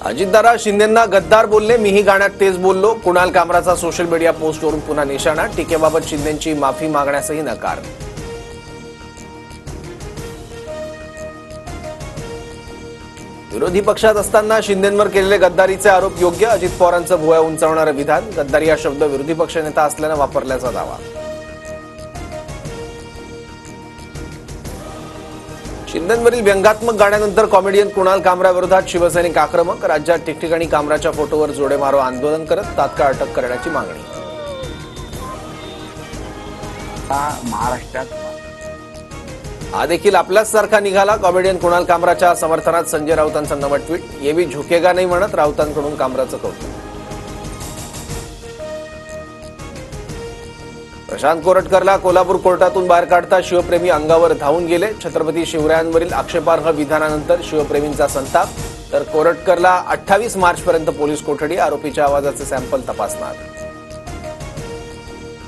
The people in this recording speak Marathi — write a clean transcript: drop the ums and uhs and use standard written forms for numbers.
अजितदादा शिंदेंना गद्दार बोलले, मीही गाण्यात तेच बोललो. कुणाल कामराचा सोशल मीडिया पोस्टवरून पुन्हा निशाणा. टीकेबाबत शिंदेंची माफी मागण्यासही नकार. विरोधी पक्षात असताना शिंदेंवर केलेले गद्दारीचे आरोप योग्य. अजित पवारांचं भुवया उंचावणारं विधान. गद्दारी हा शब्द विरोधी पक्षनेता असल्यानं वापरल्याचा दावा. शिंदेंवरील व्यंगात्मक गाण्यानंतर कॉमेडियन कुणाल कामराविरोधात शिवसैनिक आक्रमक. राज्यात ठिकठिकाणी कामराच्या फोटोवर जोडे मारो आंदोलन करत तात्काळ अटक करण्याची मागणी. महाराष्ट्रात हा देखील आपल्याच सारखा निघाला. कॉमेडियन कुणाल कामराच्या समर्थनात संजय राऊतांचं नवं ट्विट. ये भी झुकेगा नाही म्हणत राऊतांकडून कामराचं कौतुक. प्रशांत कोरटकरला कोल्हापूर कोर्टातून बाहेर काढता शिवप्रेमी अंगावर धावून गेले. छत्रपती शिवरायांवरील आक्षेपार्ह विधानानंतर शिवप्रेमींचा संताप. तर कोरटकरला 28 मार्चपर्यंत पोलीस कोठडी. आरोपीच्या आवाजाचे सॅम्पल तपासणार.